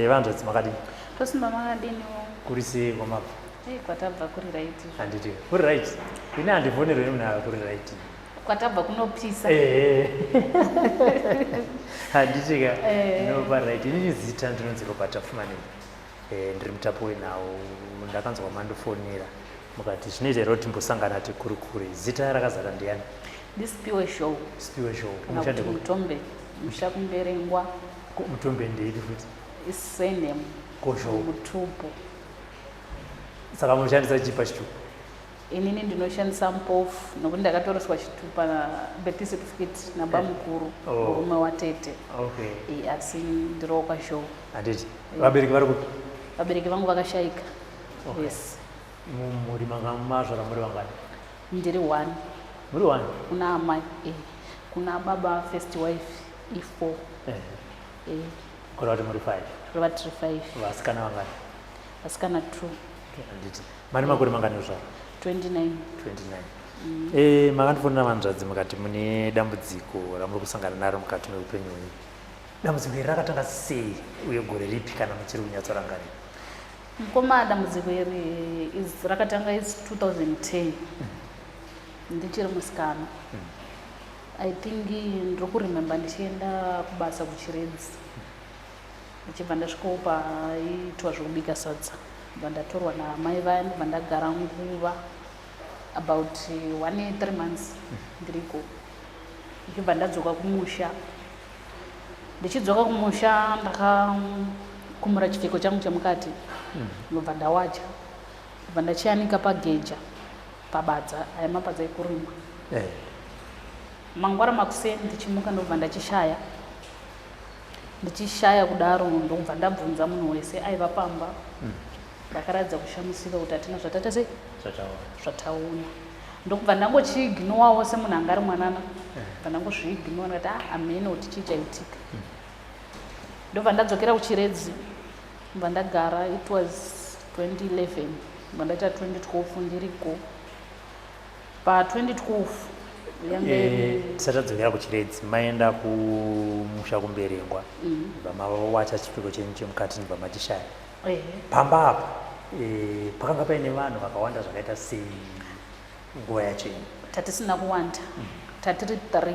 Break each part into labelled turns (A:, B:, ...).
A: vanzvadzi makadini
B: tosimba makadini
A: kuri sei kwamabva
B: kwatabva kuri right
A: handiti kuri right ine handivhonerwe nemunhu ava kuri right
B: kwatabva kunopisa
A: handitika nopa right inini zita ndinonzi Robert Afumanini ndiri mutapo wenawo ndakanzwa mandofonera mukati zvinoita here kuti timbosangana tikuri kuri zita rakazara ndiani
B: ndisipiwe show
A: umushande
B: mutombe musha kumberengwa
A: mutombe ndeiti futi
B: isenem
A: koshow
B: mutupo
A: saka munoshandisa chipa chitupa
B: inini ndinoshandisa mpofu nokuti ndakatoreswa chitupa birth certificate nabamukuru murume watete asi ndirowo kwashow
A: handiti vabereki vari kupi
B: vabereki vangu vakashayika yes
A: muri mazvara muri vangani
B: ndiri 1
A: muri 1
B: kuna amai kuna baba first wife i4
A: kureva kuti muri 5
B: kureva tiri 5
A: vasikana vangani
B: vasikana 2
A: handiti mane makore mangani uzvaro
B: 29
A: makandifonera vanzvadzi mukati mune dambudziko ramuri kusangana naro mukati meupenyu hwenyu dambudziko iri rakatanga sei uye gore ripi kana muchiri kunyatsorangarira
B: mukoma dambudziko iri rakatanga is 2010 ndichiri musikana I think ndiri kurememba ndichienda kubasa kuchiredzi ndichibva ndasvikawo paitwa zvekubika sadza ndibva ndatorwa namai vaya ndibva ndagara nguva about 1 months ndiriko ndichibva ndadzoka kumusha ndichidzoka kumusha ndakakumura chipfeko changu chemukati ndobva ndawacha ndibva ndachianika pageja pabadza aya mabadza ekurima mangwara makuseni ndichimuka ndobva ndichishaya kudaro ndobva ndabvunza munhu wese aiva pamba ndakaradza kushamusika kuti hatina zvatata sei zvatauna ndokubva ndangochiignowawo semunhu anga ari mwanana bva ndangozviignowa ndikati amene kuti chii chaitika ndobva ndadzokera kuchiredzi bva ndagara it was 2011 bva ndaita 2012 ndiriko pa2012
A: tisatadzokera kuchiredzi maenda kumusha kumberengwa bva mawacha chipfeko chenyu chemukati ndibva machishaya pamba apa pakanga paine vanhu vakawanda zvakaita sei nguva yacho ino
B: tatisina kuwanda tatiri 3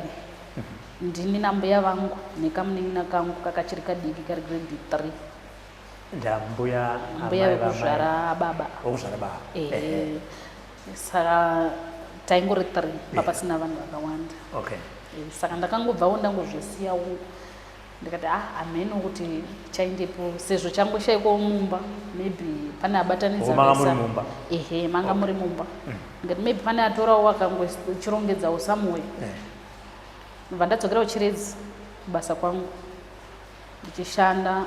B: ndini nambuya vangu nekamunin'ina kangu kakachiri kadiki kari grade 3
A: ndambuya
B: vekuzvara baba saka taingori 3 papasina vanhu vakawanda saka ndakangobvawo ndangozvisiyawo ndikati ameno kuti chaindepo sezvo changoshayikwawo mumba maybe pane abatanizamanga manga muri mumba ngati maybe pane atorawo vakangochirongedzawo somewhere ndobva ndadzokera kuchiredzi kubasa kwangu ndichishanda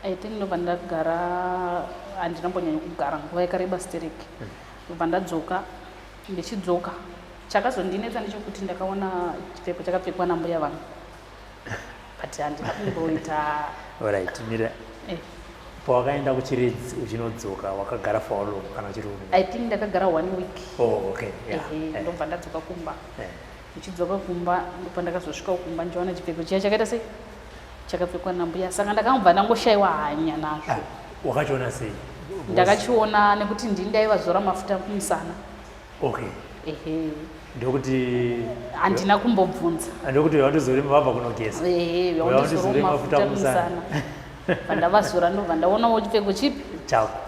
B: I think ndobva ndagara handinambonyanya kugara nguva yakareba stereki ndobva ndadzoka ndichidzoka chakazondinetsa ndechekuti ndakaona chipfeko chakapfekwa nambuya vangu but handina kumboita
A: mira pawakaenda kuchiredzi uchinodzoka wakagara for long kana chiri
B: I think ndakagara 1 week ndobva ndadzoka kumba ndichidzoka kumba ndobva ndakazosvikawo kumba ndichiwana chipfeko chiya chakaita sei chakapfekwa nambuya saka ndakangobva ndangoshayiwa hanya nazvo
A: wakachiona sei
B: ndakachiona nekuti ndini ndaiva zora mafuta kumusana
A: ndokuti
B: handina kumbobvunza
A: ndokuti wandozore mavabva kunogeza
B: wandozore mafuta kumusana pandavazora ndobva ndaonawo chipfeko chipi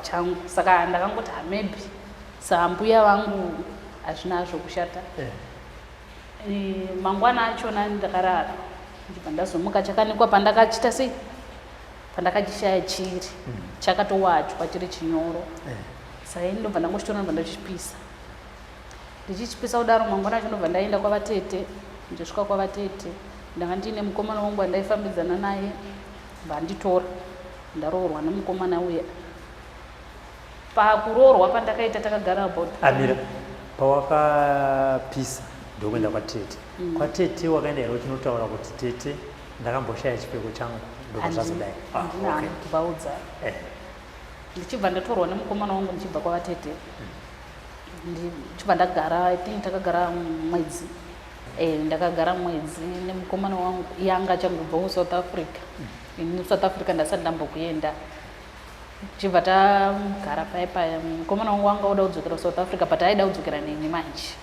B: changu saka ndakangoti maybe sambuya vangu hazvina zvokushata mangwana achona ndakarara ndibva ndazomuka chakanikwa pandakachita sei pandakachishaya chiri chakatowacho chiri chinyoro saka ini ndobva ndangochitora ndobva ndachipisa ndichichipisa kudaro mangwana acho ndobva ndaenda kwavatete ndisvika kwavatete ndanga ndiine mukomana wangu wandaifambidzana naye vanditora ndaroorwa nemukomana uya pakuroorwa pandakaita takagara about
A: amira pawakapisa ndokuenda kwatete kwatete wakaenda here uchinotaura kuti tete ndakamboshaya chipfeko changu ndokazvazodai
B: vaudza ndichibva ndatorwa nemukomana wangu ndichibva kwavatete ndichibva ndagara I think takagara mwedzi ndakagara mwedzi nemukomana wangu yanga achangobva kuSouth Africa. South Africa ndasati ndambokuenda chibva tagara paya mukomana wangu wanga uda kudzokera South Africa but aida kudzokera neni manje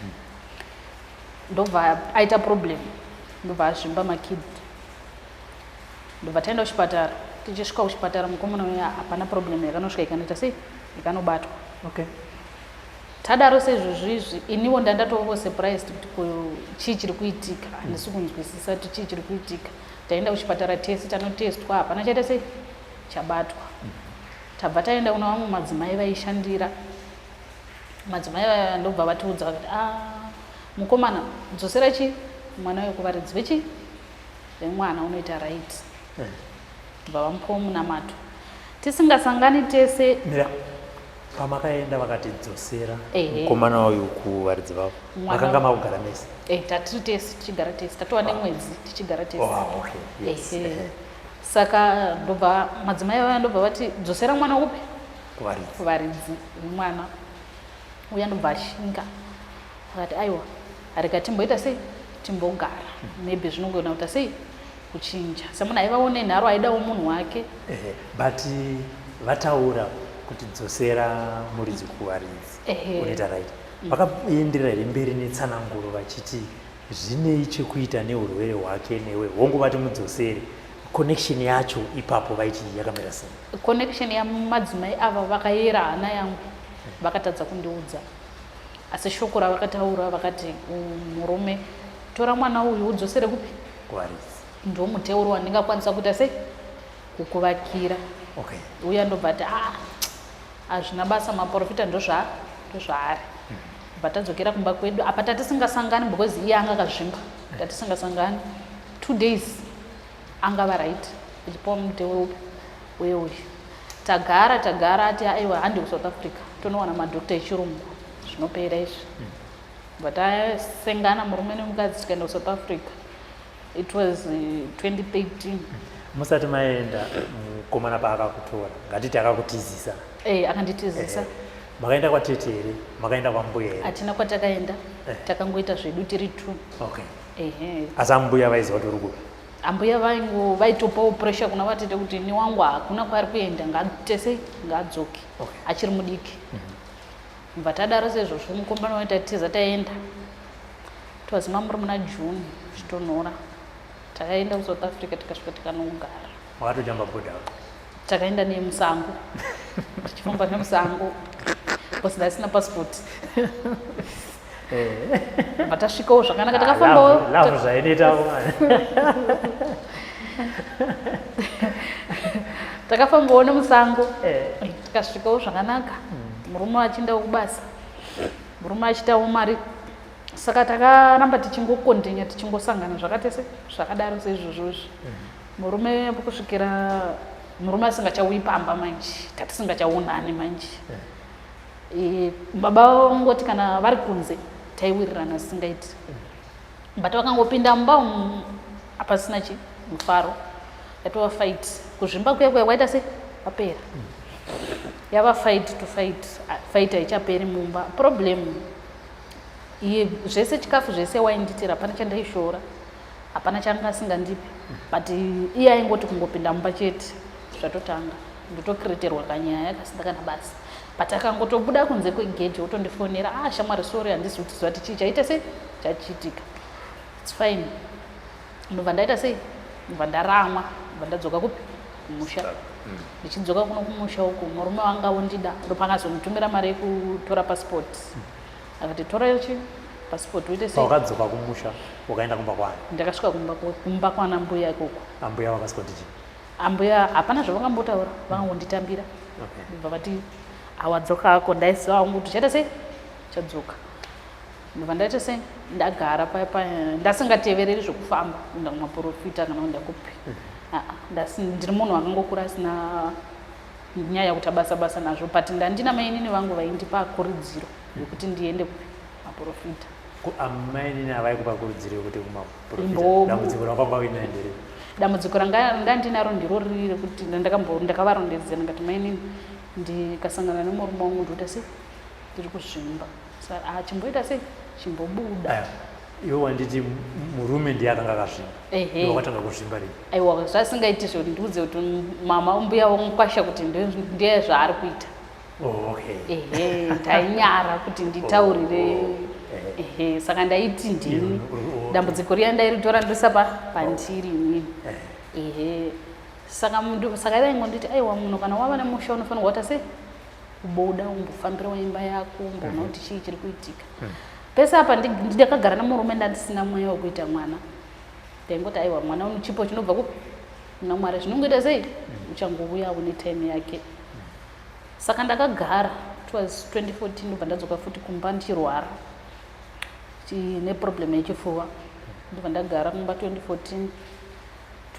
B: ndobva aita problem ndobva azvimba makid ndobva taenda kuchipatara tichisvika kuchipatara mukomana uya hapana problem yakanosvika ikanoita sei ikanobatwa tadaro sezvozvizvi iniwo ndandatova surprised kuti chii chiri kuitika handisi kunzwisisa kuti chii chiri kuitika taenda kuchipatara test tanotestwa hapana chaita sei chabatwa tabva taenda kuna vamwe madzimai vaishandira madzimai vaya ndobva vatiudza kuti mukomana dzosera chi mwana wekuvaridzi vechi vemwana unoita right ndobva vamupawo munamato tisingasangani tese
A: pamakaenda vakatidzosera mukomana uyu kuvaridzi vavo makanga makugara mese
B: tatiri tese tichigara tese tatova nemwedzi tichigara tese saka ndobva madzimai vaya ndobva vati dzosera mwana upi kuvaridzi vemwana uya ndobva ashinga akati aiwa rega timboita sei timbogara maybe zvinogona kuita sei kuchinja semunhu aivaone nharo aidawo munhu wake
A: but vataura kuti dzosera muridzi kuvaridzi unoita right vakaenderera here mberi netsananguro vachiti zvinei chekuita neurwere hwake newe wonguvati mudzosere connection yacho ipapo vaiti yakamira sei
B: connection yamadzimai ava vakayera hana yangu vakatadza kundiudza asi shoko ravakataura vakati murume tora mwana uyu udzosere kupi
A: kuvaridzi
B: ndo muteuro wandingakwanisa kuita sei kukuvakira uya ndobva ati hazvina basa maprofita ndozvaari bva tadzokera kumba kwedu apa tatisingasangani because iye anga akazvimba tatisingasangani 2 days angava right ichipawo muteuro weuyu tagara ati aiwa handi kuSouth Africa tonowana madhokta echirungu zvinopera izvi bva tasengana murume nemukadzi tikaenda kuSouth Africa it was 2013
A: musati maenda mukomana paakakutora ngatiti akakutizisa
B: akanditizisa
A: makaenda kwatete here makaenda kwambuya here
B: hatina kwatakaenda takangoita zvedu tiri 2
A: asi ambuya vaiziva kuti uri kupi
B: ambuya vangu vaitopawo pressure kuna vatete kuti ni wangu hakuna kwaari kuenda ngatese ngaadzoke achiri mudiki bva tadaro sezvozvo mukomana waitatiza taenda twazima muri muna June chitonhora takaenda kuSouth Africa tikasvika tikanogara
A: wakatojamba bhodha
B: takaenda nemusango tichifamba nemusango because ndasina passport vatasvikawo zvakanaka takafambawo
A: lavu zvainoitawo
B: takafambawo nemusango tikasvikawo zvakanaka murume achiindawo kubasa murume achiitawo mari saka takaramba tichingokondenya tichingosangana zvakatese zvakadaro seizvozvozvi murume kusvikira murume asingachauyi pamba manje tatisingachaonani manje baba vangoti kana vari kunze taiwirirana zisingaiti but vakangopinda mumba apasina chi mufaro yatova fight kuzvimba kuya kwaita se papera yava fight to fight haichaperi mumba problem iye zvese chikafu zvese wainditira hapana chandaishora hapana changa asingandipi but iye aingoti kungopinda mumba chete zvatotanga ndotokireterwa kanyaya yakasida kana basa but akangotobuda kunze kwegedhi wotondifonera shamwari sori handisi kuti zvati chii chaita sei chachiitika its fine ndobva ndaita sei ndobva ndaramwa ndobva ndadzoka kupi kumusha ndichidzoka kuno kumusha uku murume wanga wondida ndopangazonditumira mari yekutora passport akati tora chi passport uite sei
A: wakadzoka kumusha ukaenda kumba kwani
B: ndakasvika kumba kwana mbuya ikoko
A: ambuya vakasikuti chi
B: ambuya hapana zvavangambotaura vakangonditambira ndobva vati awadzoka ako ndaisiva wangu kuti chaita sei chadzoka ndobva ndaita sei ndagara paya ndasingatevereri zvokufamba kuenda kumaprofita kana kuenda kupi ndiri munhu akangokura asina nyaya yekuti basa nazvo but ndandina mainini vangu vaindipa kurudziro yekuti ndiende kupi maprofita
A: amainini avaikupa kurudziro yekuti kumaprofita dambudziko rakwamba uinaendere
B: dambudziko ranga ndinaro ndiro riri rekuti ndakavarondedzera ndikati mainini ndikasangana nemurume wangu ndoita sei ndiri kuzvimba chimboita sei chimbobuda
A: iwe wanditi murume ndiye akanga akazvimba iwe wakatanga kuzvimba rini
B: aiwa zvasingaiti zvoti ndiudze kuti mama mbuya wamukwasha kuti ndiye zvaari kuita ndainyara kuti nditaurire saka ndaiti ndini dambudziko riya ndairitora ndoisa pandiri inini saka daingonditi aiwa munhu kana wava nemusha unofanirwa kuita sei kubuda umbofambira waimba yako umboona kuti chii chiri kuitika pese apa ndakagara nemurume ndandisina mweya wekuita mwana ndaingoti aiwa mwana chipo chinobva kuna Mwari zvinongoita sei uchangouya une time yake saka ndakagara it was 2014 ndobva ndadzoka futi kumba ndichirwara neproblem yechifuva ndobva ndagara kumba 2014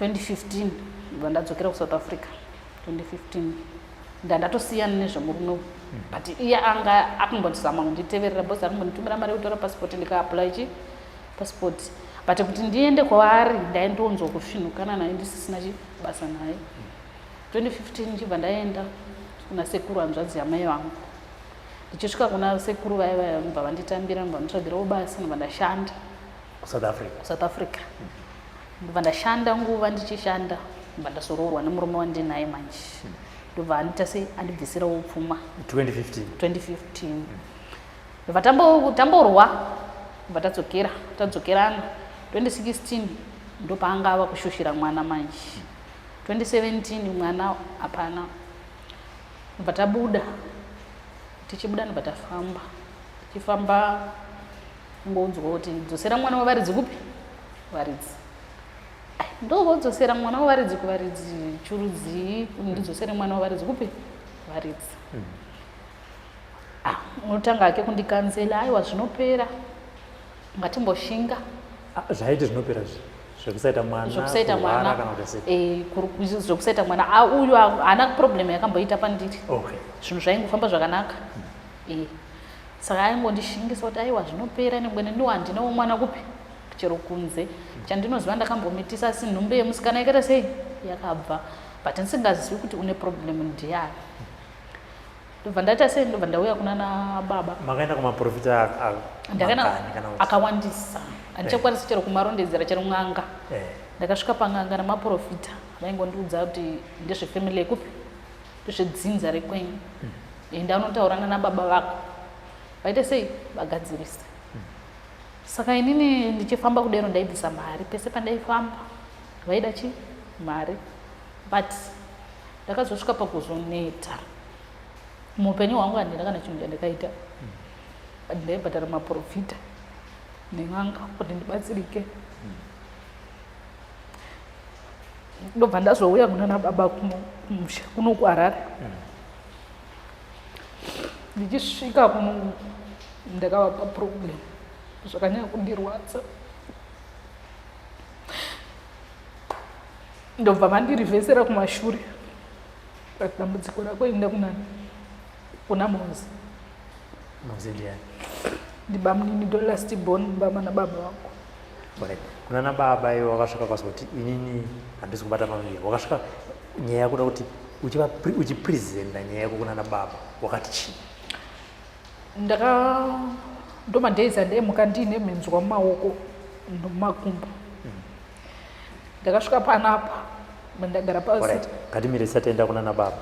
B: 2015 ndobva ndadzokera kuSouth Africa 2015 ndatosiyana nezvemurume but iye anga akumbondizama kunditeverera bhosi akumbonditumira mari yekutora passport ndikaapply passport but kuti ndiende kwaari ndaendonzwa kusvinukana naye ndisisina basa naye 2015 ndibva ndaenda kuna sekuru hanzvadzi yamai vangu ndichisvika kuna sekuru vaya mbva vanditambira mbva nditsvagirawo basa ndobva ndashanda South Africa ndobva ndashanda nguva ndichishanda ndobva ndazoroorwa nemurume wandinaye manje ndobva andita sei andibvisirawo pfuma 2015 ndobva tamborwa ndobva tadzokerana 2016 ndopaanga ava kushushira mwana manje 2017 mwana hapana ndobva tabuda tichibuda ndobva tafamba tichifamba ngonzwa kuti dzosera mwana wavaridzi kupi varidzi ndovodzosera mwana wavaridzi kuvaridzi churudzi ndidzosere mwana wavaridzi kupi varidzi unotanga ake kundikanzela aiwa zvinopera ngatimboshinga
A: zvaiti zvinopera zvekusaita mwana
B: zvokusaita mwana uyu haana problem yakamboita pandiri zvinhu zvaingofamba zvakanaka saka aingondishingisa kuti aiwa zvinopera nembwene ndiwo handinawo mwana kupi chero kunze chandinoziva ndakambomitisa asi nhumbi yemusikana yakaita sei yakabva but ndisingazivi kuti une problem ndiyani ndobva ndaita sei ndobva ndauya kuna nababa
A: makaenda kumaprofita
B: akawandisa handichakwanisi chero kumarondedzera chero n'anga ndakasvika pang'anga namaprofita vaingondiudza kuti ndezvefamily yekupi ndezvedzinza rekwenyu ndanotaurana nababa vako vaita sei vagadzirisa saka inini ndichifamba kudero ndaibvisa mari pese pandaifamba vaida chi mari but ndakazosvika pakuzoneta muupenyu hwangu handina kana chinhu chandakaita ndaibhadhara maprofita nen'anga kuti ndibatsirike ndobva ndazouya kuna nababa kumusha kuno kuHarare ndichisvika kuno ndakavapa problem zvakanyanya kundirwadza ndobva vandirivhesera kumashure kuti dambudziko rako enda kuna Mozi
A: ndiani
B: ndibamunini last born baba nababa vako
A: kuna nababa iwe wakasvika kwazwa kuti inini handisi kubata pamuviri wakasvika nyaya yakuda kuti uchipresenta nyaya yako kuna nababa wakati chii
B: ndomadheiza ndaimuka ndiine minzwa mumaoko nomumakumbo ndakasvika panapa mandagara pasi
A: ngatimire tisataenda kuna nababa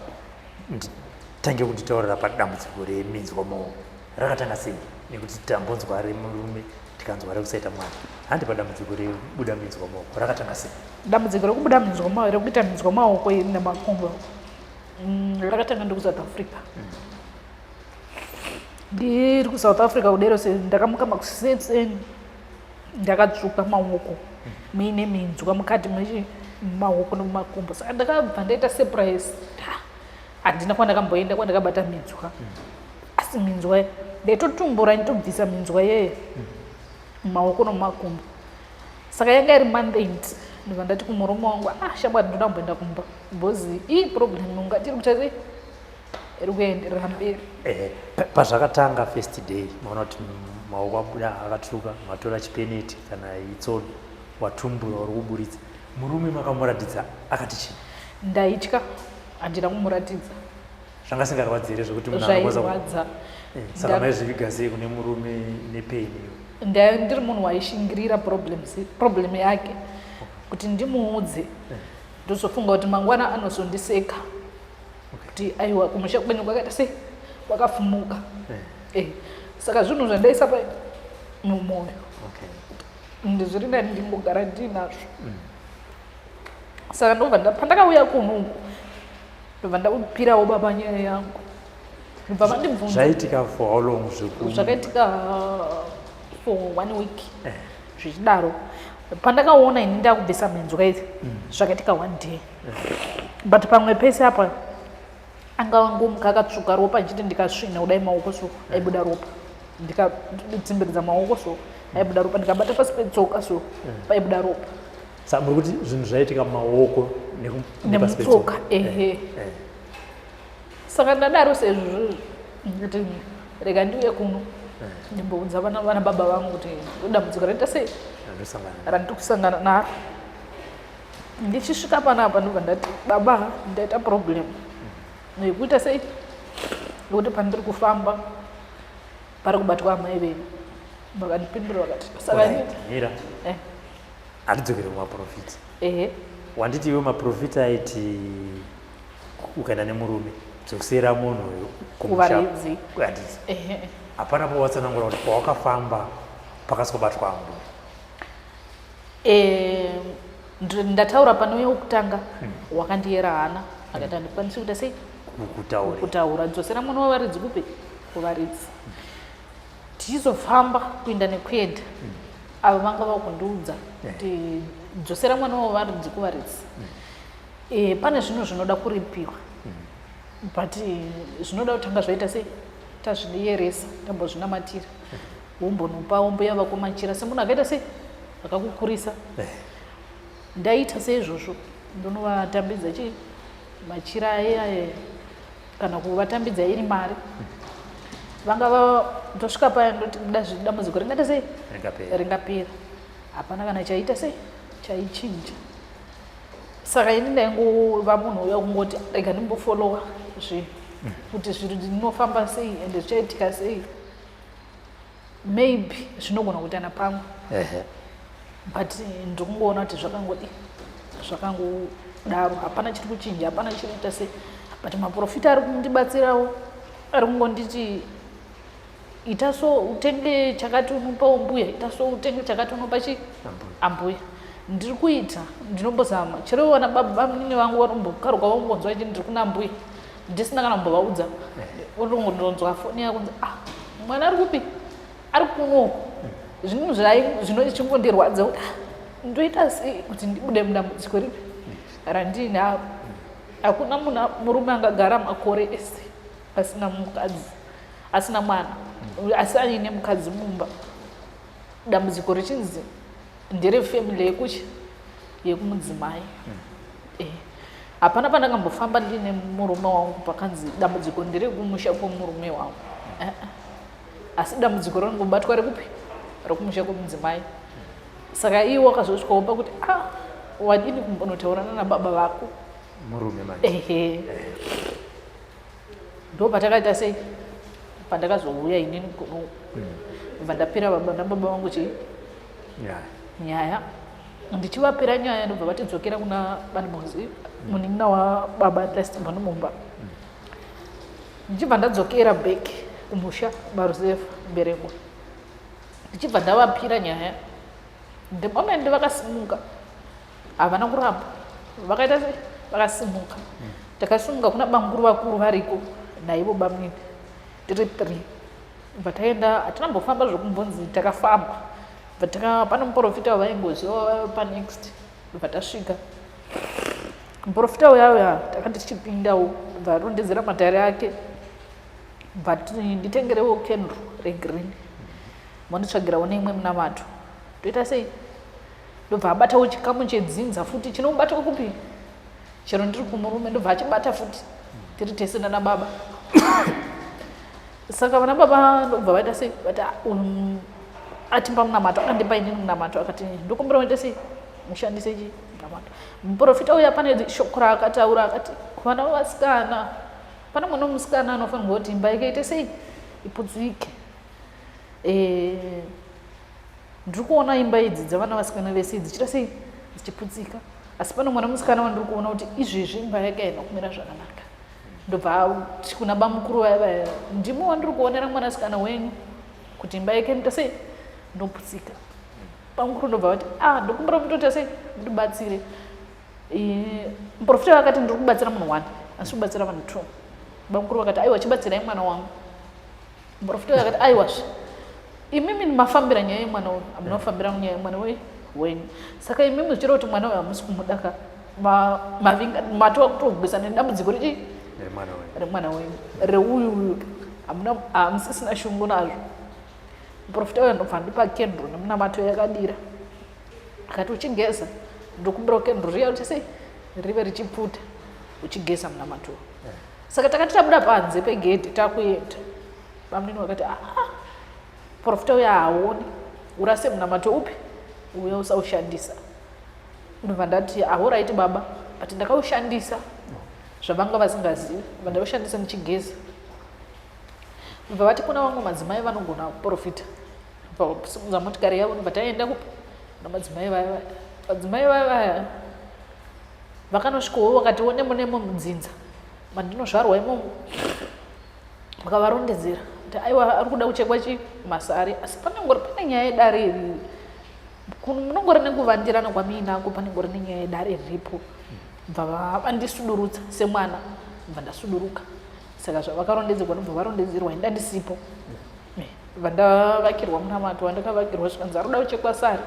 A: tange kunditaurira padambudziko reminzwa mumaoko rakatanga sei nekuti tambonzwa remurume tikanzwa rekusaita mwana handi padambudziko rebuda minzwa mumaoko rakatanga sei
B: dambudziko rekubuda minzwa mumaoko rekuita minzwa mumaoko nemakumbo rakatanga ndikuSouth Africa ndiri kuSouth Africa kudero ndakamuka makuseni ndakatsvuka maoko muine minzwa mukati maoko nemumakumbo saka ndakabva ndaita surprise handina kwandakamboenda kwandakabata minzwa asi minzwa ndaitotumbura nditobvisa minzwa yeye mumaoko nemumakumbo saka yanga iri mandate ndobva ndati kumurume wangu shamwari ndoda kumboenda kumba bhozi ii problem ungatiri kuita sei iri kuenderera mberi
A: pazvakatanga first day maona kuti maoko abuda akatsvuka matora chipeneti kana itsono watumbura uri kuburitsa murume makamuratidza akati chii
B: ndaitya handina kumuratidza
A: zvanga singarwadzire zvokuti munhu anokwanisa saka maizviviga sei kune murume nepeni
B: ndiri munhu waishingirira problem yake kuti ndimuudze ndozofunga kuti mangwana anozondiseka kuti aiwa kumusha kwenyu kwakaita sei kwakafumuka saka zvinhu zvandaisa mumwoyo ndizviri ndani ndingogara ndinazvo saka ndobva pandakauya kunuku ndobva ndapirawo baba nyaya yangu ndobva vandibvunza
A: zvaitika for how long
B: zvakaitika for 1 week zvichidaro pandakaona ini ndakubvisa menzwa idzi zvakaitika 1 day but pamwe pese apa anga wangu Mukaka tsvuka ropa nchiti ndikasvina kudai maoko so aibuda ropa ndikatsimbiridza maoko so aibuda ropa ndikabata pasi petsoka so paibuda ropa
A: saka muri kuti zvinhu zvaitika mumaoko
B: nemutsoka saka ndadaro sezvo kuti rega ndiuye kuno ndimboudza vana baba vangu kuti dambudziko raita sei randiri kusangana naro ndichisvika panapa ndobva ndati baba ndaita problem nekuita sei nekuti pandiri kufamba pari kubatwa amai venyu vakandipindura vakati saka
A: hatidzokere kumaprofita wanditi iwe maprofita aiti ukaenda nemurume dzokusiyira munhu
B: kuvaredzi
A: hapana powatsanangura kuti pawakafamba pakasikobatwa ambu
B: ndataura panouya wokutanga wakandiyera hana akati handikwanisi kuita sei kutaura dzosera mwana wavaridzi kupi kuvaridzi tichizofamba kuenda nekuenda avo vanga vakundiudza kuti dzosera mwana wavaridzi kuvaridzi pane zvinhu zvinoda kuripiwa but zvinoda kutanga zvaita sei tazviniyeresa tambozvinamatira wombonopa womboya vakomachira semunhu akaita sei akakukurisa ndaita seizvozvo ndonovatambidza chii machira aya kana kuvatambidza iri mari vanga ndosvika paya ndoti dambudziko ringaita sei ringapera hapana kana chaita sei chaichinja saka ini ndaingova munhu uya kungoti rega ndimbofolowa zvinhu kuti zviro ndinofamba sei ende zvichaitika sei maybe zvinogona kuitana pamwe but ndikungoona kuti zvakangodaro hapana chiri kuchinja hapana chiri kuita sei but maprofita ari kundibatsirawo ari kungonditi ita so utenge chakati unopawo mbuya ita so utenge chakati unopa chi ambuya ndiri kuita ndinombozama chero wana baba munini vangu varombokaruka vambonzwa kuti ndiri kuna mbuya ndisina kana kumbovaudza ndongonzwa foni yakunzi mwana ari kupi ari kunoko zvinhu zvinochingonddirwadza kuti ndoita sei kuti ndibude mudambudziko ripi randinaro hakuna murume angagara makore ese asina mukadzi asina mwana asi aine mukadzi mumba dambudziko richinzi nderefamily yekuchi yekumudzimai hapana pandangambofamba ndine murume wangu pakanzi dambudziko nderekumusha kwemurume wangu asi dambudziko rinongobatwa rekupi rekumusha kwemudzimai saka iwo wakazosvikawo pakuti wadini kumbonotaurana nababa vako
A: murume
B: ndo patakaita sei pandakazouya inini kuno bva ndapira baba nababa vangu chii nyaya ndichivapira nyaya ndobva vatidzokera kuna banimozi munin'ina wa baba last mumba ndichibva ndadzokera back kumusha maruzefa mberengwa ndichibva ndavapira nyaya ndemomende vakasimuka havana kuramba vakaita sei vakasimuka takasimuka kuna banguru vakuru variko naivo bamwini tiri 3 bva taenda hatinambofamba zvokumbonzi takafamba pane muprofita wavaingoziva panext bva tasvika muprofita uyauya takati tichipindawo bva rondedzera matare ake bva nditengerewo kendro regreen monditsvagirawo neimwe munamato toita sei ndobva abatawo chikamu chedzinza futi chinobata kupi chero ndiri kumurume ndobva achibata futi tiri tese nana baba saka vana baba ndobva vaita sei vati atimba munamato akandipa inini munamato akati ndokumbira uite sei mushandise munamato muprofita uya pane shoko raakataura akati kuvana vavasikana pana mwana musikana anofanirwa kuti imba yake ite sei ipudzike. Ndiri kuona imba idzi dzavana vasikana vese dzichita sei dzichipudzika, asi pane mwana musikana wandiri kuona kuti izvezvi imba yake haina kumira zvakanaka. Ndobva kuna bamukuru vaya ndimo wandiri kuonera mwanasikana wenyu kuti imba yake inoita sei inopudzika. Bamukuru ndobva vati ndokumbira mutoita sei mundibatsire. Muprofita vakati ndiri kubatsira munhu 1 asi kubatsira vanhu 2. Bamukuru vakati aiwa chibatsirai mwana wangu. Muprofita vakati aiwazve imimi mafambira nyaya yemwana uyu hamunofambira nyaya yemwana wenyu, saka imimi muchitora kuti mwana uyu hamusi kumudaka matova kutogwisana nedambudziko remwana wenyu reuyu hamusisina shungu nazvo. Muprofita uyu ndobva ndipa kendro nemunamato yakadira akati uchigeza ndokumbira kendro riya kuti sei rive richipfuta uchigeza munamato. Saka takati tabuda panze pegedhi takuenda bamunini wakati muprofita uyu haaoni urase munamato upi uya usaushandisa. Ndobva ndati alright baba but ndakaushandisa zvavanga vasingazivi vandaushandisa ndichigeza. Ndobva vati kuna vamwe madzimai vanogona kuprofita vasimudza motikari yavo. Ndobva taenda kupa namadzimai vaya. Madzimai vaya vakanosvikawo vakati nemo mudzinza mandinozvarwa imomo vakavarondedzera kuti aiwa ari kuda kuchekwa masari asi pane nyaya yedare iri munongori nekuvandirana kwamuinako panengori nenyaya yedare riripo. Bva vandisudurutsa semwana bva ndasuduruka. Saka zvavakarondedzerwa ndobva varondedzerwa inda ndisipo. Bva ndavakirwa munamato wandakavakirwa zvikanzi ari kuda kuchekwa sari.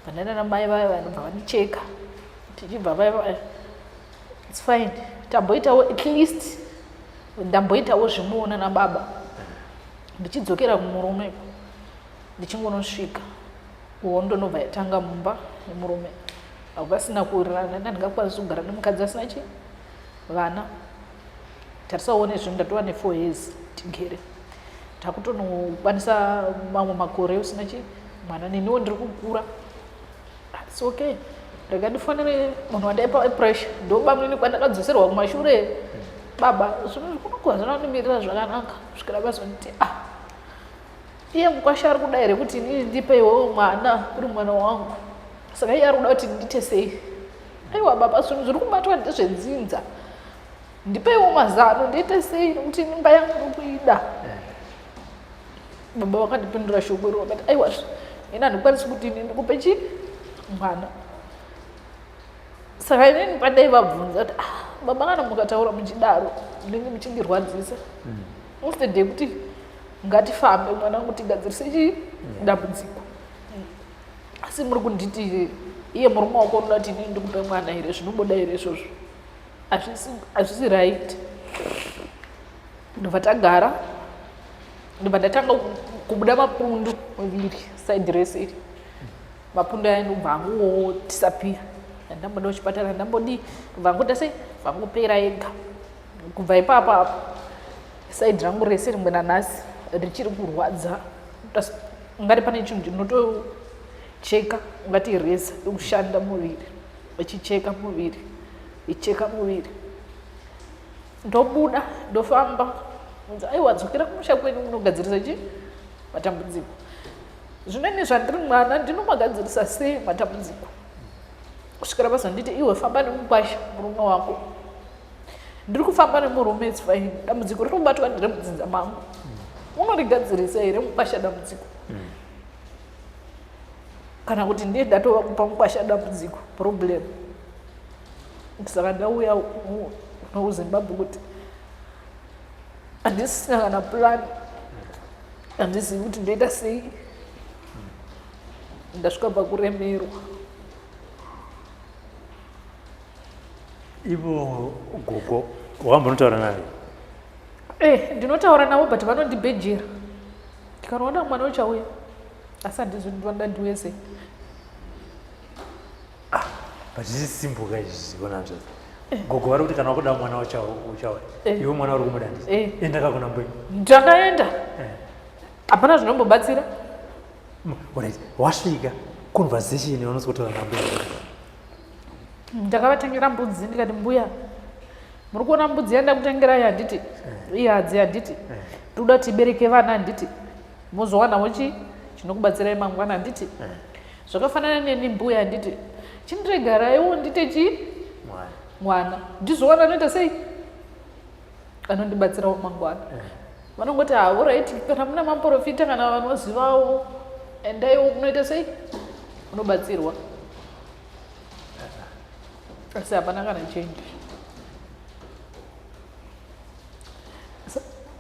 B: Bva ndaenda namai vaya vanobva vandicheka tichibva vaya it's fine tamboitawo at least ndamboitawo zvimuona nababa ndichidzokera kumurume ndichingonosvika ndonobva yatanga mumba nemurume pasina kuwirirana ndandingakwanisi kugara nemukadzi asina vana. Tarisawo nezvinhu ndatova ne4 years tigere takutonokwanisa mamwe makore usina mwana neniwo ndiri kukura. It's okay ndakandifanire munhu wandaipa pressure ndobamunini kwandakadzoserwa kumashure baba zvino kunogwa zvinondimirira zvakanaka kusvikira vazonditi iye mukwasha ari kuda here kuti inini ndipeiwo mwana uri mwana wangu, saka iye ari kuda kuti ndite sei. Aiwa baba zvinhu zviri kubatwa ndezvedzinza ndipeiwo mazano ndiite sei nokuti mimba yangu iri kuida. Baba vakandipindura shoko iro vakati aiwa ini handikwanisi kuti ini ndikupe mwana. Saka inini pandaivabvunza kuti baba kana mukataura muchidaro ndinenge muchindirwadzisa instead yekuti ngatifambe mwana wangu tigadzirise dambudziko. Asi muri kunditi iye murume wako unoda kuti inini ndikupe mwana here zvinomboda here izvozvo hazvisi right. Ndobva tagara ndobva ndatanga kubuda mapundu maviri side rese iri mapundu aya ndobva anguwo disappear. Ndamboda kuchipatara ndambodi kubva angoita sei vangopera ega. Kubva ipapo apo side rangu rese rimwe nanhasi richiri kurwadza ungati pane chinhu chinotocheka ungati reza ikushanda muviri ichicheka muviri icheka muviri. Ndobuda ndofamba aiwa dzokera kumusha kwenyu munogadzirisa matambudziko. Zvimweni zvandiri mwana ndinomagadzirisa sei matambudziko kusvikira vazonditi iwe famba nemukwasha murume wako. Ndiri kufamba nemurume it's fine dambudziko riri kubatwa ndiri mudzinza mangu unorigadzirisa here mukwasha dambudziko kana kuti ndiye ndatova kupa mukwasha dambudziko problem. Saka ndauya nokuzimbabwe kuti handisina kana plan handizivi kuti ndoita sei. Ndasvika pakuremerwa.
A: Ivo gogo wakambonotaura naye?
B: Ndinotaura navo but vanondibhejera ndikanoona mwana uchauya asi handizvi ndinoda ndiuye sei.
A: But zvisisimbuka izvi ona zvazo. Gogo vari kuti kana wakuda mwana uchauya iwe mwana uri kumudandisa enda kuna mbwenyu.
B: Ndakaenda hapana zvinombobatsira.
A: Alright, wasvika conversation yaunozwa kutaura nambwenyu?
B: Ndakavatangira mbudzi ndikati mbuya muri kuona mbudzi yanda kutengera yanditi ihadzi yanditi toda tibereke vana handiti muzowanawo chinokubatsirai mangwana handiti zvakafanana neni mbuya handiti chindiregaraiwo ndite mwana ndizowana anoita sei anondibatsirawo mangwana vanongoti alright kana muna maprofita kana vanozivawo endaiwo kunoita sei unobatsirwa asi hapana kana change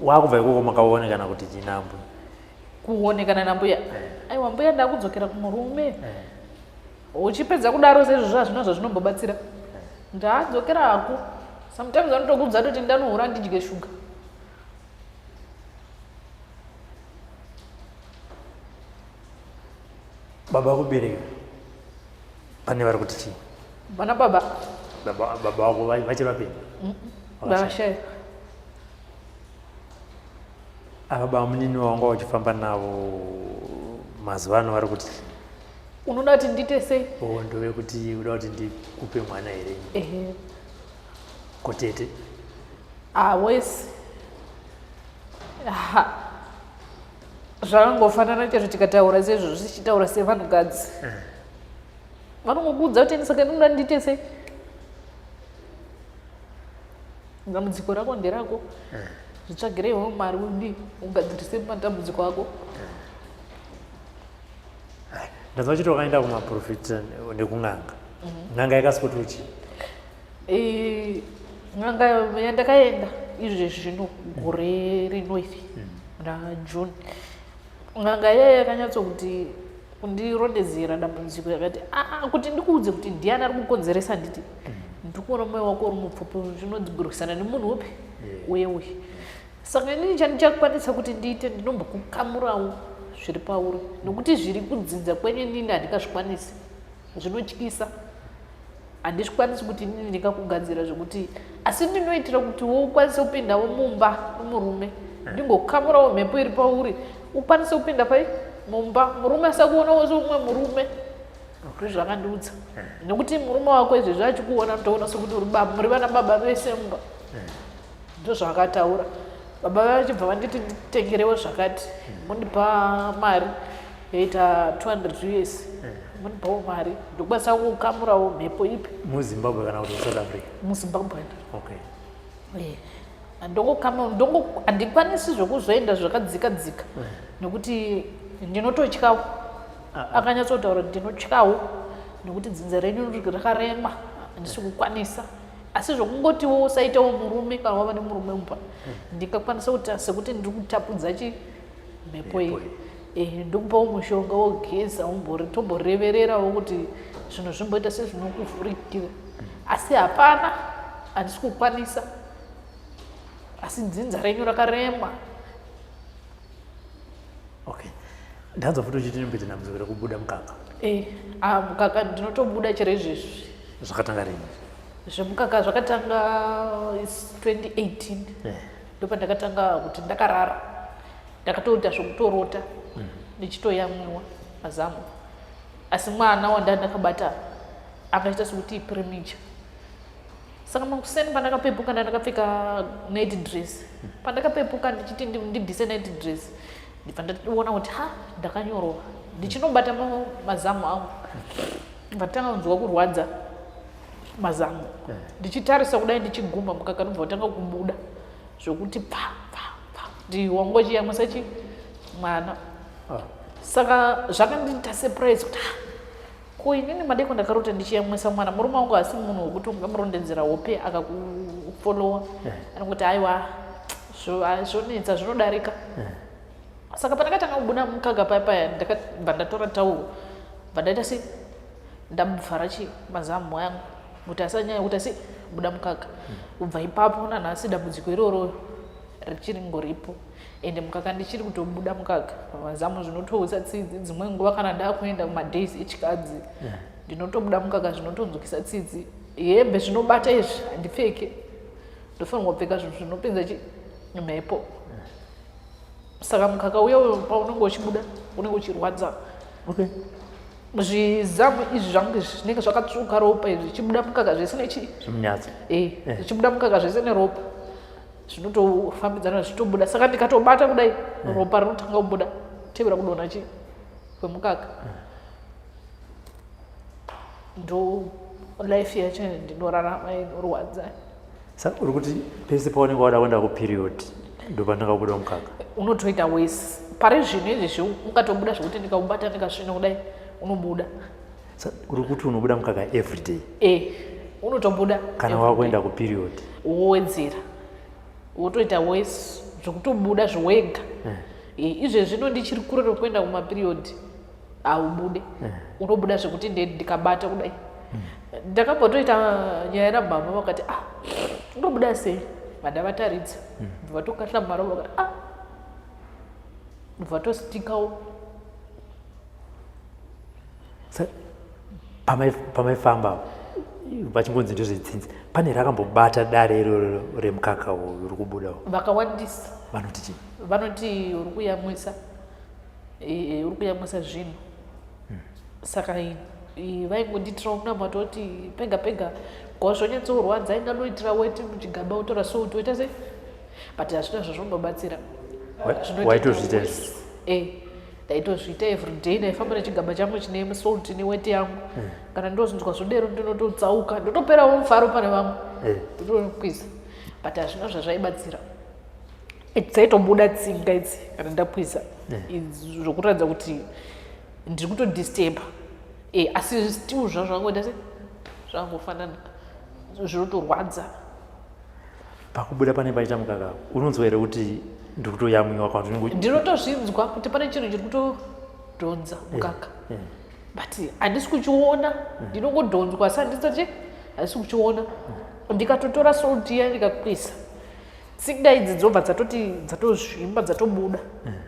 A: wakubva ikoko makaonekana kuti chinambu
B: kuonekana nambuya aiwa mbuya ndakudzokera kumurume uchipedza kudaro sezvo zvazvino zvinombobatsira ndadzokera hako sometimes vanotokudza toti ndanohura ndidye shuga
A: baba kubereka pane vari kuti chii
B: vana baba
A: wako vachiri vapeni
B: vashaya
A: ava bamunini wanga uchifamba navo mazuva ano vari kuti
B: unoda kuti ndite sei
A: ndove kuti uda kuti ndikupe mwana here kotete
B: wese zvakangofanana chezvo tikataura sezvo zvichitaura sevanhukadzi vanongokudza kuti nisaka ndinoda ndite sei dambudziko rako nderako zvitsvagireiwo mari udi ugadzirise matambudziko ako
A: ndazva chiti wakaenda kumaprofita nekung'anga ng'anga yakasikotochi
B: ng'anga yandakaenda izvezvi zvino gore rinoiri najune ng'anga yaya yakanyatso kuti kundirondedzera dambudziko yakati kuti ndikuudze kuti ndiani ari kukonzeresa nditi ndikuona moyo wako uri mupfupi zvinodzigurikisana nemunhu upi uye saka inini chandichakwanisa kuti ndiite ndinombokukamurawo zviri pauri nokuti zviri kudzidza kwenye nini handikazvikwanisi zvinotyisa handizvikwanisi kuti inini ndingakugadzira zvokuti asi ndinoitira kuti wo ukwanise kupindawo mumba nomurume ndingokamurawo mhepo iri pauri ukwanise kupinda pai mumba murume asakuonawo seumwe murume ndozvakandiudza nokuti murume wako izvezvi achikuona unotoona sekuti muri vana baba vese mumba ndozvakataura baba vachibva vanditi nditengerewo zvakati mundipa mari yoita 200 US mundipawo mari ndokwanisa kukamurawo mhepo ipi
A: muzimbabwe kana kuti South Africa
B: muzimbabwe handikwanisi zvokuzoenda zvakadzika dzika nokuti ndinototyawo akanyatsotaura ndinotyawo nokuti dzinza renyu rakarema handisi kukwanisa asi zvokungotiwo usaitawo murume kana wava nemurume mumba ndingakwanisa kuti sekuti ndiri kutapudza mhepo iyi ndokupawo mushonga wogeza tomborevererawo kuti zvinhu zvimboita sezvinokuvhurikira asi hapana handisi kukwanisa asi dzinza renyu rakarema
A: ndanzwa futi uchiti nembedza dambudziko rekubuda mukaka
B: mukaka ndinotobuda chero izvezvi
A: zvakatanga rini
B: zvemukaka zvakatanga 2018 ndopandakatanga kuti ndakarara ndakatoita zvokutorota ndichitoyamwiwa mazamu asi mwana wandandakabata akaita sekuti premature saka makuseni pandakapepuka ndandakapfeka night dress pandakapepuka ndichiti ndibvise night dress ndibva ndaona kuti ndakanyorwa ndichinobata mazamu angu ndatanga kunzwa kurwadza mazamu ndichitarisa kudai ndichiguma mukaka ndobva watanga kubuda zvokuti ndiwangochiyamwisa mwana saka zvakandiita surprise kuti ko inini madeko ndakarota ndichiyamwisa mwana murume wangu asi munhu wekuti ungamurondedzera hope akakufolowa anongoti aiwa zvonetsa zvinodarika saka pandakatanga kubuda mukaka paya ndakabva ndatora tauro bva ndaita sei ndamuvhara mazamu angu kuti asanyanya kuti asi buda mukaka kubva ipapo nanhasi dambudziko iroro richiri ngoripo ende mukaka ndichiri kutobuda mukaka mazamu zvinotousa tsidzi dzimwe nguva kana ndakuenda kumadays echikadzi ndinotobuda mukaka zvinotonzwikisa tsidzi hembe zvinobata izvi handipfeke ndofanirwa kupfeka zvinhu zvinopinza mhepo saka mukaka uyo paunenge uchibuda unenge uchirwadza zvizamu izvi zvangu zvinenge zvakatsvuka ropa izvi zvichibuda mukaka zvisine chi
A: zvimunyatso
B: zvichibuda mukaka zvisine ropa zvinotofambidzana zvichitobuda saka ndikatobata kudai ropa rinotanga kubuda tevera kudonha chi kwemukaka ndo life yacho ndinorarama inorwadza.
A: Saka uri kuti pese paunenge wada kuenda kuperiod ndo panenge kubuda mukaka
B: unotoita wese pari zvino izvi ungatobuda zvekuti ndikaubata ndikasvina kudai unobuda.
A: Saka uri kuti unobuda mukaka everyday
B: unotobuda
A: kana wakuenda kuperiod
B: wowedzera wotoita wese zvekutobuda zvowega izvezvi zvino ndichiri kure kuenda kumaperiod aubude unobuda zvekuti ndikabata kudai ndakambotoita nyaya nababa vakati unobuda sei vandavataridza vatokahla marovo vakati vatositikawo.
A: pamaifamba pachingonzi ndozvedzinzi pane rakambobata dare iroro remukaka uri kubuda
B: vakawandisa
A: vanoti chii
B: vanoti uri kuyamwisa uri kuyamwisa zvinhu saka vaingonditira kunamata kuti pega pega kwazvonyatsorwadza inganoitira weti muchigaba utora so utoita sei but hazvina zvazvinobatsira
A: waitozviita
B: ndaitozviita everyday ndaifamba nechigaba changu chine salt neweti yangu kana ndozvinzwa zvodero ndinototsauka ndotoperawo mufaro pane vamwe ndotokwiza but hazvina zvazvaibatsira dzaitobuda tsinga idzi kana ndakwiza zvokuratidza kuti ndiri kutodisturba asi still zvazvangoita se zvangofanana zvinotorwadza.
A: Pakubuda pane paita mukaka unonzwa here kuti ndiri kutoyamwiwa kana
B: ndinotozvinzwa kuti pane chinhu chiri kutodhonza mukaka but handisi kuchiona ndinongodhonzwa asi handisati handisi kuchiona ndikatotora salt iya ndikakwisa tsinga idzi dzobva dzatozvimba dzatobuda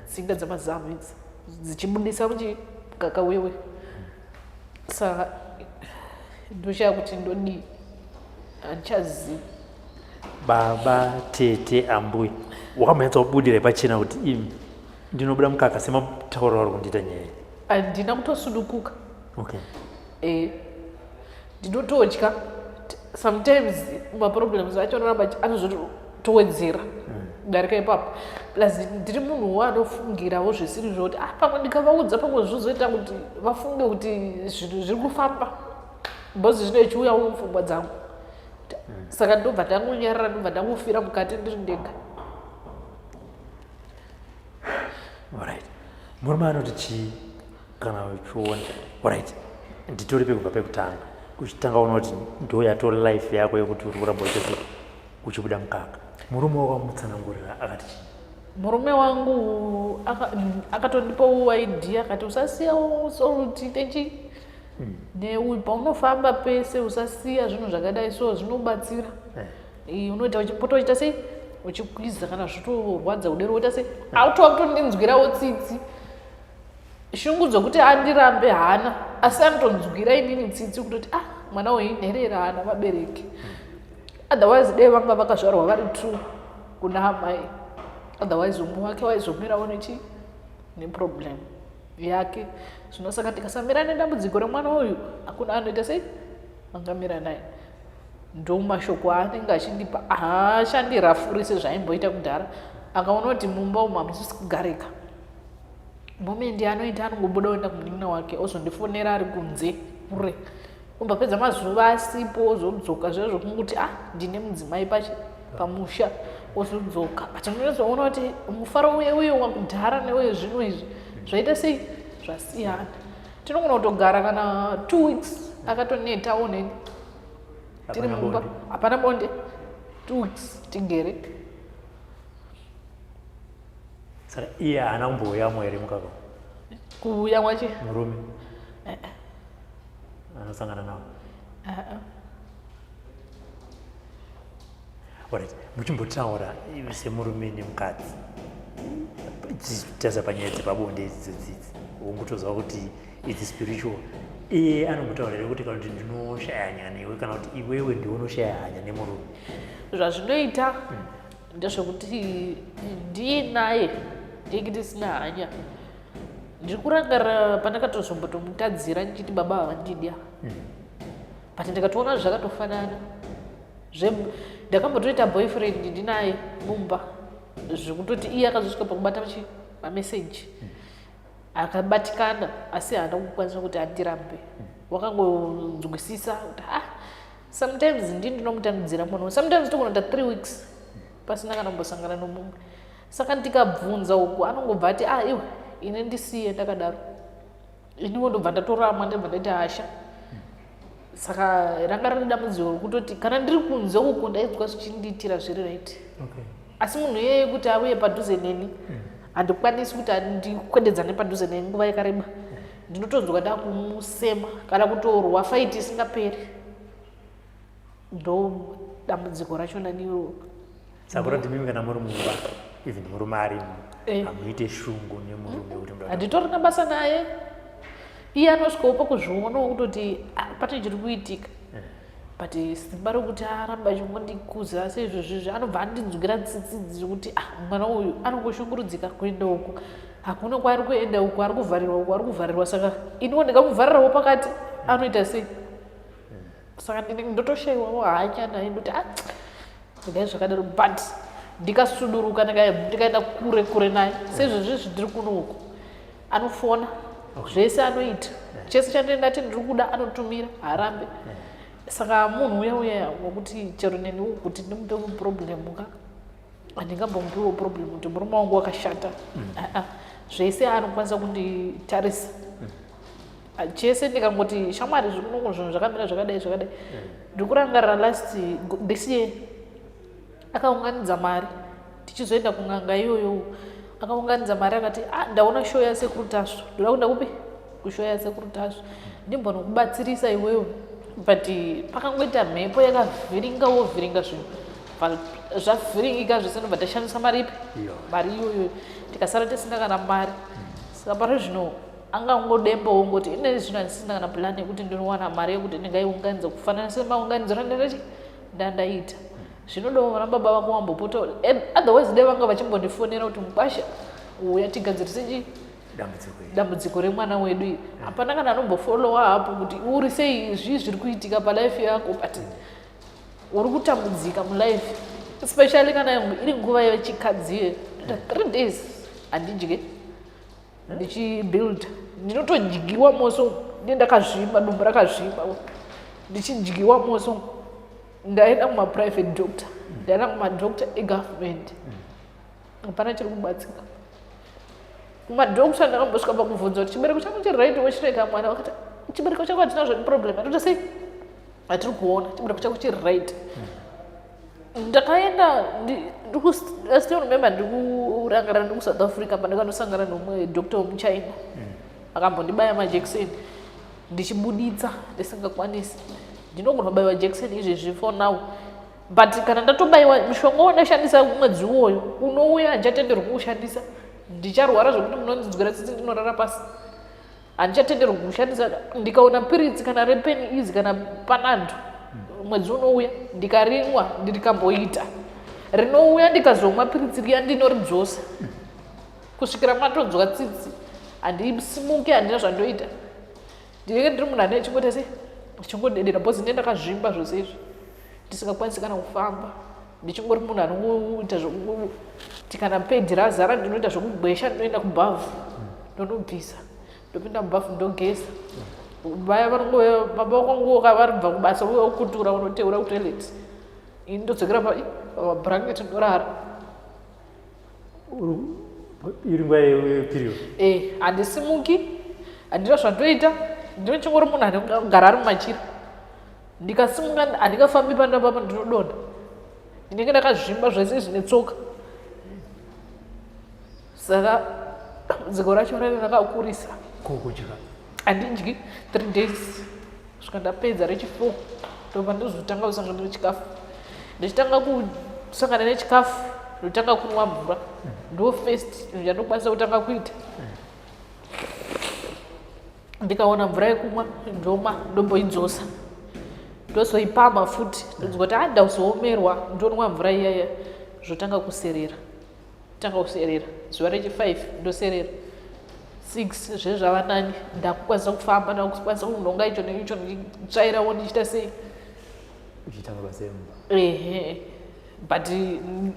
B: tsinga dzamazamu idzi dzichibudisa muchikaka wewe saka ndoshaya kuti ndodii handichazivi.
A: Baba tete ambuya wakambonyatsa kubudira pachena kuti imi ndinobuda mukaka sematauro vari kundiita nyaya
B: handina kutosudukuka ndinotodya sometimes maproblems acho anoramba anozotowedzera kudarika ipapo plus ndiri munhu wanofungirawo zvisiri zvoti pamwe ndikavaudza pamwe zvozoita kuti vafunge kuti zvinhu zviri kufamba bhozi zvinochiuyawo mupfungwa dzangu saka ndobva ndangonyarara ndobva ndangofira mukati ndiri ndega.
A: Alright, murume anoti chii kana uchiona alright nditori pekubva pekutanga uchitanga uona kuti ndo yato life yako yekuti uri kuramba uchibuda mukaka murume wakamutsanangurira akati chii?
B: Murume wangu akatondipawo idea akati usasiyawo soluti techi paunofamba pese usasiya zvinhu zvakadai so zvinobatsira unoita uchipotoita sei uchikwiza kana zvitorwadza udero woita sei autova kutondinzwirawo tsitsi shungu dzokuti andirambe hana asi anotonzwira inini tsitsi kutoti mwana uyu inherera hana vabereki otherwise dai vanga vakazvarwa vari 2 kuna amai otherwise umwe wake waizomirawo neproblem yake zvino saka tikasamira nedambudziko remwana uyu hakuna anoita sei angamira naye ndo mashoko aanenge achindipa haachandirafurise zvaimboita kudhara akaona kuti mumba umu hamusisi kugarika momendi anoita anongobuda oenda kumunun'una wake ozondifonera ari kunze kure umbapedza mazuva asipo ozodzoka zvezvo kunguti ndine mudzimai pamusha ozodzoka patinozoona kuti mufaro uye wakudhara neuye zvino izvi zvaita sei zvasiyana tinogona kutogara kana 2 weeks akatonetawo neni tiri mumba hapana bonde 2 weeks tigere.
A: Saka iye haana kumboyamwa here mukaka
B: kuyamwa chi
A: murume anosangana nawo alright muchimbotaura semurume nemukadzi tichitaza panyaya dzepabonde idzidzidzi ungutoziva kuti it's spiritual iye anombotaura here kuti kana kuti ndinoshaya hanya newe kana kuti iwewe ndiunoshaya hanya nemurume
B: zvazvinoita ndezvekuti ndiye naye ndinge ndisina hanya ndiri kurangara pandakatozombotomutadzira ndichiti baba havandidya but ndikatoona zvakatofanana ndakambotoita boyfriend ndinaye mumba zvekutoti iye akazosvika pakubata mameseji akabatikana asi haana kukwanisa kuti andirambe wakangonzwisisa kuti sometimes ndinomutandudzira munhu sometimes togonoita 3 weeks pasina kana kumbosangana nomumwe saka ndikabvunza uku anongobva ati iwe ine ndisiye ndakadaro iniwo ndobva ndatorama ndobva ndaiti hasha saka ranga riri dambudziko rokutoti kana ndiri kunze uku ndaidzwa zvichindiitira zviri right asi munhu iyeye kuti auye padhuze neni handikwanisi kuti ndikwededzane padhuze neni nguva yakareba ndinotonzwa da kumusema kana kutorwa faiti isingaperi ndo dambudziko racho naniwo
A: sakura ndimimi kana muri mumba even murume arimo hamuite shungu nemurume kuti
B: handitorina basa naye iye anosvikawo pakuzvionawo kutoti pane chiri kuitika but simba rokuti aramba achingondikuza asi izvozvizvi anobva andinzwira tsitsi kuti mwana uyu anongoshungurudzika kuenda uku hakuna kwaari kuenda uku ari kuvharirwa uku ari kuvharirwa saka iniwo ndingamuvharirawo pakati anoita sei saka ndotoshayiwawo hanya naye ndoti ndingai zvakadaro but ndikasuduruka ndikaenda kure kure naye seizvozvizvi ndiri kuno uku anofona zvese anoita chese chandinenge ndati ndiri kuda anotumira harambe saka munhu uya wokuti chero neniwo kuti ndimupe problem ka handingambomupiwo problem kuti murume wangu wakashata zvese anokwanisa kunditarisa chese ndikangoti shamwari zvikunongo zvinhu zvakamira zvakadai zvakadai ndikurangarira last ndisiye akaunganidza mari tichizoenda kun'anga iyoyo akaunganidza mari akati ndaona show yasekuru tasvo ndoda kuenda kupi kushow yasekuru tasvo ndimbonokubatsirisa iwewe but pakangoita mhepo yakavhiringa zvinhu zvavhiringika zvese ndobva tashandisa mari ipi mari iyoyo tikasara tisina kana mari saka pari zvino angangodembawo ngoti ine zvino handisina kana plan yekuti ndinowana mari yekuti ndingaiunganidza kufanana semaunganidziro ndandaita zvinodawo vana baba vako wambopota otherwise dai vanga vachimbondifonera kuti mukwasha uya tigadzirise dambudziko remwana wedu iri hapana kana anombofolowa hapo kuti uri sei zvii zviri kuitika palife yako but uri kutambudzika mulife especially kana iri nguva yechikadziye 3 days handidye ndichibuild ndinotojigiwa moso ndakazvimba dumbu rakazvimba ndichijigiwa moso ndaenda kumaprivate doctor ndaenda kumadoctor egovernment hapana chiri kubatsika kumadoctor ndakambosvika pakubvunza kuti chibereko changu chiri right wechireka mwana wakati chibereko chako hatina zvani problem atoti sei hatiri kuona chibereko chako chiri right ndakaenda still remember ndikurangarira ndikusouth africa pandakanosangana nomwe doctor womuchina akambondibaya majekiseni ndichibuditsa ndisingakwanisi ndinogona kubayiwa jekiseni izvezvi for now but kana ndatobayiwa mushonga wandashandisa mwedzi uwoyo unouya handichatenderwi kuushandisa ndicharwara zvokuti munondidzwira tsitsi ndinorara pasi handichatenderwi kuushandisa ndikaona piritsi kana repeni izi kana panando mwedzi unouya ndikarimwa ndirikamboita rinouya ndikazomwa piritsi riya ndinoridzosa kusvikira matonzwa tsitsi handisimuke handina zvandoita ndinenge ndiri munhu ane chingota sei ndichingodedera bhozi ndendakazvimba zvose izvi ndisingakwanisi kana kufamba ndichingori munhu anoita zvokuti kana pedhi razara ndinoita zvokugwesha ndinoenda kubhavhu ndonobvisa ndopinda mubhavhu ndogeza vaya vanongoya baba vakongoka varibva kubasa uye ukutura unoteura kutoilet ini ndodzokera pabhurangeti ndorara
A: iri nguva yeperiod
B: handisimuki handina zvandoita ndinochingori munhu anogara ari mumachira ndikasimuka handingafambi pandapapa ndinodonha ndinenge ndakazvimba zvese zvine tsoka saka dziko racho rane rakakurisa
A: kudya
B: handidyi 3 days svika ndapedza rechi4 ndobva ndozotanga kusangana nechikafu ndichitanga kusangana nechikafu ndotanga kunwa mvura ndo first ndandokwanisa kutanga kuita ndikaona mvura yekumwa ndoma ndomboidzosa ndozoipama futi ndonzwa kuti ndauzomerwa ndonwa mvura iyaya zvotanga kuserera zuva rechi5 ndoserera 6 zvezvava nani ndakukwanisa kufamba ndakukwanisa kunhonga icho neicho nditsvairawo ndichita sei
A: uchiita mabasa emba
B: but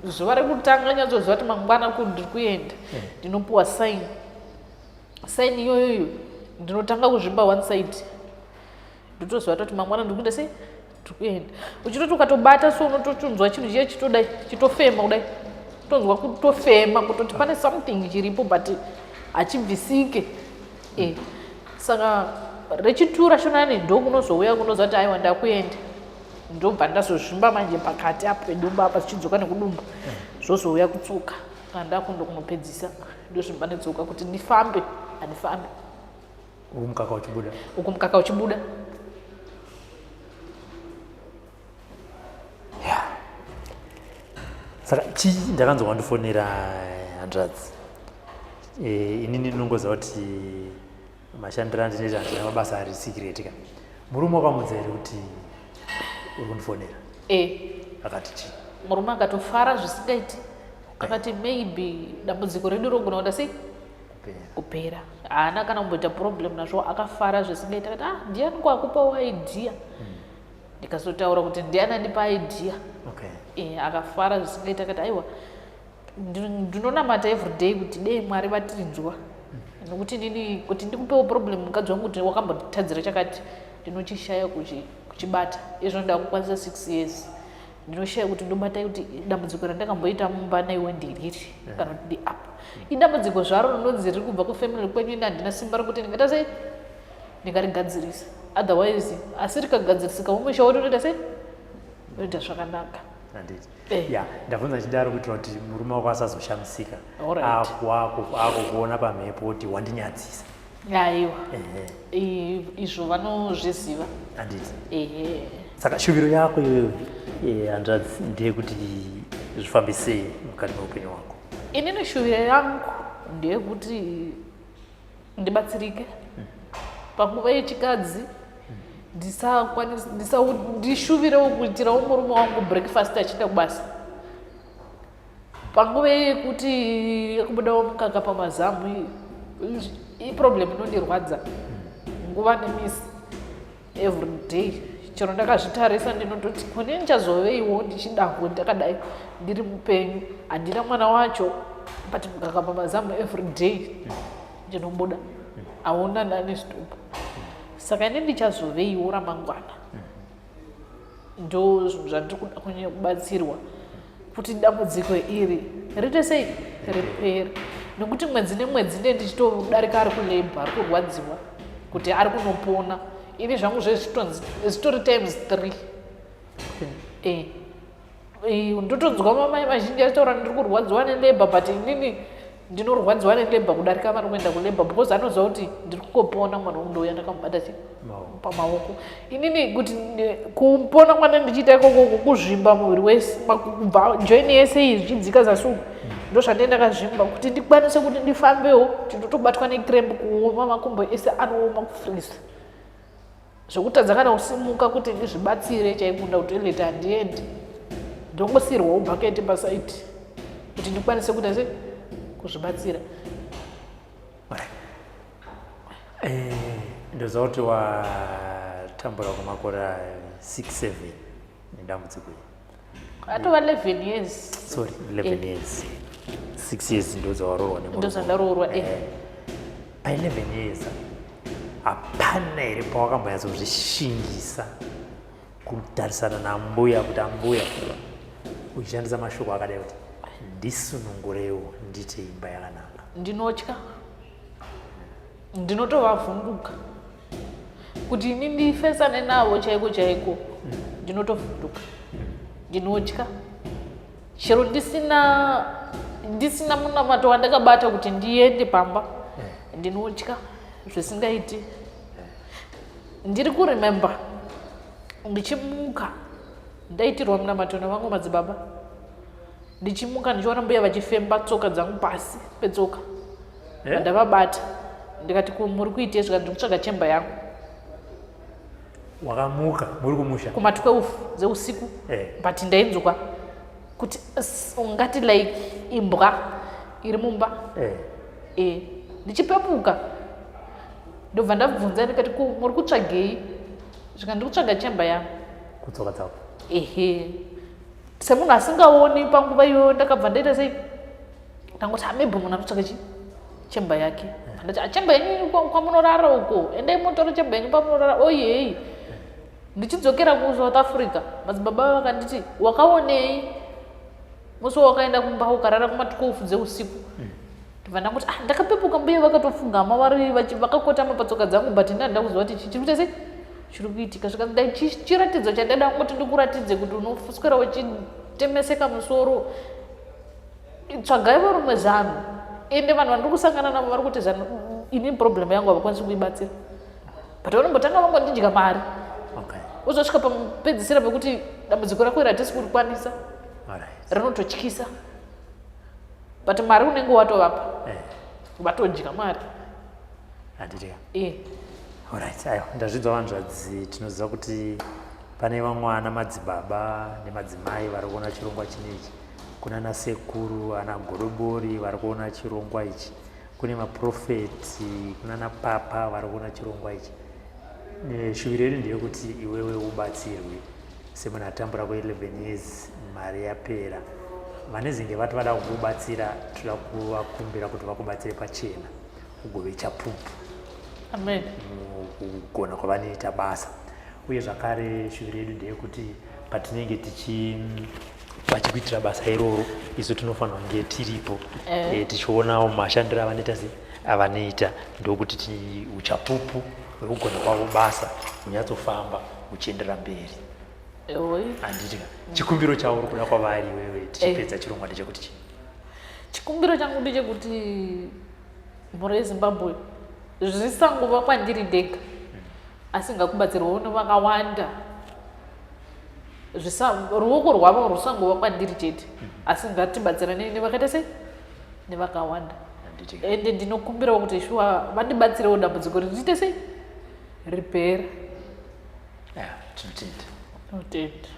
B: zuva rekutanga nyatsoziva kuti mangwana ndiri kuenda ndinopuwa saini iyoyoyo ndinotanga kuzvimba one side nditoziva kuti mangwana ndiri kuenda sei ndiri kuenda uchitoti ukatobata so unototunzwa chinhu chiye chitodai chitofema kudai tonzwa kutofema kutoti pane something chiripo but hachibvisike saka rechitura shonani ndo kunozouya kunoziva kuti aiwa ndakuenda ndobva ndazozvimba manje pakati apo pedumba apa zichidzoka nekudumba zvozouya kutsuka kana ndakundo kunopedzisa ndozvimba netsoka kuti ndifambe handifambe uku mukaka uchibuda
A: saka chii ndakanzwa wandifonera handrads inini ndinongoziva kuti mashandiro andinoita handina mabasa ari secret ka murume wakamudza here kuti uri kundifonera akati chii
B: murume akatofara zvisingaiti akati maybe dambudziko redu rogona kuda sei kupera haana kana kumboita problem nazvo akafara zvisingaiti akati ndiani kwakupawo idea ndikazotaura kuti ndiani andipa idea akafara zvisingaiti akati aiwa ndinonamata everyday kuti dei mwari vatirinzwa nokuti nini kuti ndikupewo problem mukadzi wangu kuti wakambotadzira chakati ndinochishaya kuchibata izvo ndakukwanisa 6 years ndinoshaya kuti ndobatai kuti dambudziko randakamboita mumba naiwe ndiriri kana kuti ndi apa idambudziko zvaro rinonzi riri kubva kufamily kwenyu ine handina simba rekuti ndingaita sei ndingarigadzirisa otherwise asi rikagadzirisika umusha wotoita sei oita zvakanaka
A: ndabvunza chidaro kuitira kuti murume wako asazoshamisika akukuona pamhepo kuti wandinyadzisa
B: aiwa izvo vanozviziva
A: handiti saka shuviro yako iyoyo handrads ndeyekuti zvifambe sei mukati meupenyu wako
B: inini shuviro yangu ndeyekuti ndibatsirike panguva yechikadzi ndishuvirewo kuitirawo murume wangu breakfast achienda kubasa panguva yekuti kubudawo mukaka pamazamu iproblem inondirwadza nguva nemisi everyday chero ndakazvitarisa ndinototi kone ndichazoveiwo ndichidahwo ndakadai ndiri mupenyu handina mwana wacho but mukaka pamazamu everyday ndinobuda hauna nani stop saka ine ndichazoveiwo ramangwana ndo zvandiri kuda kunyanya kubatsirwa kuti dambudziko iri riite sei ripere nokuti mwedzi nemwedzi ndiye ndichitodarika ari kulabha ari kurwadziwa kuti ari kunopona ini zvangu zvitori times 3 ndotonzwa mamai mazhinji achitaura ndiri kurwadziwa nelabha but inini ndinorwadziwa nelabha kudarika vari kuenda kulabha because anoziva kuti ndiri kungopona mwana wandouya ndakamubata pamaoko inini kuti kupona mwana ndichiita ikoko kuzvimba muviri wese kubva joini yese iyi zvichidzika zasuku ndozvandiye ndakazvimba kuti ndikwanise kuti ndifambewo tindotobatwa necramp kuoma makumbo ese anooma kufrisa zvokutadza kana kusimuka kuti ndizvibatsire chaikunda kutoileti handiendi ndongosiyirwawo bhaketi pasaiti kuti ndikwanise kuita sei kuzvibatsira
A: ndoziva kuti watambura kwamakore 6-7 nedambudziko
B: atova 11 years
A: sorry 11 years 6 years ndozvawarorwa
B: ndozvandaroorwa
A: pa11 years hapana here pawakamboyatsozvishingisa kutarisana nambuya kuti ambuya uchishandisa mashoko akadai kuti ndisunungurewo ndite imba yakanaka
B: ndinotya ndinotovavhunduka kuti ini ndifesane navo chaiko chaiko ndinotovhunduka ndinotya chero ndisina munamato wandakabata kuti ndiende pamba ndinotya zvisingaiti ndiri kurememba ndichimuka ndaitirwa munamato navangu madzibaba ndichimuka ndichiona mbuya vachifemba tsoka dzangu pasi petsoka ndavabata ndikati muri kuitei zvika ndiri kutsvaga chemba yangu
A: wakamuka muri kumusha
B: kuma12 dzeusiku but ndainzwa kuti ungati like imbwa iri mumba ndichipepuka ndobva ndabvunza ndikati muri kutsvagei zvika ndiri kutsvaga chemba yangu
A: kutsoka dzako
B: ehe semunhu asingaoni panguva iyoyo ndakabva ndaita sei ndangoti maybe munhu anotsvaga chemba yake ndati chemba yenyu kwamunorara uko endai motore chemba yenyu pamunorara oyei ndichidzokera kuSouth Africa madzibaba vakanditi wakaonei musi wakaenda kumba ukarara kuma12 dzeusiku ndibva ndangoti ndakapepuka mbuya vakatofungama vakakotama patsoka dzangu but ndanda kuziva kuti chiri kuita sei chiri kuitika svika dai chiratidzo chandada kungoti ndikuratidze kuti unoswera uchitemeseka musoro tsvagai varume zano ende vanhu vandiri kusangana navo vari kuti zano ini problem yangu havakwanisi kuibatsira but vanombotanga vangondidya mari uzosvika pamupedzisira pekuti dambudziko rako iri hatisi kurikwanisa rinototyisa but mari unenge watovapa vatodya mari
A: handitika alright ayo ndazvidzwa vanzvadzi tinoziva kuti pane vamwe ana madzibaba nemadzimai vari kuona chirongwa chinechi kuna nasekuru ana godobori vari kuona chirongwa ichi kune maprofeti kuna napapa vari kuona chirongwa ichi shuviro yedu ndeyekuti iwewe ubatsirwe semunhu atambura kwe11 years mari yapera vanezinge vati vada kukubatsira toda kuvakumbira kuti vakubatsire pachena ugove chapupu
B: amen
A: kugona kwavanoita basa uye zvakare shuviro yedu ndeyekuti patinenge vachikuitira basa iroro isu tinofanira kunge tiripo tichionawo mashandiro avanoita avanoita ndokuti uchapupu hwekugona kwavo basa hunyatsofamba huchienderera mberi handitika chikumbiro chavo uri kuda kwavari wewe tichipedza chirongwa ndechekuti chii
B: chikumbiro changu ndechekuti mhuri yeZimbabwe zvisangova kwandiri ndega asi ngakubatsirwawo nevakawanda ruoko rwavo rusangova kwandiri chete asi ngatibatsirane nevakaita sei nevakawanda ende ndinokumbirawo kuti shuwa vandibatsirewo dambudziko riite sei ripera
A: tinotenda
B: tinotenda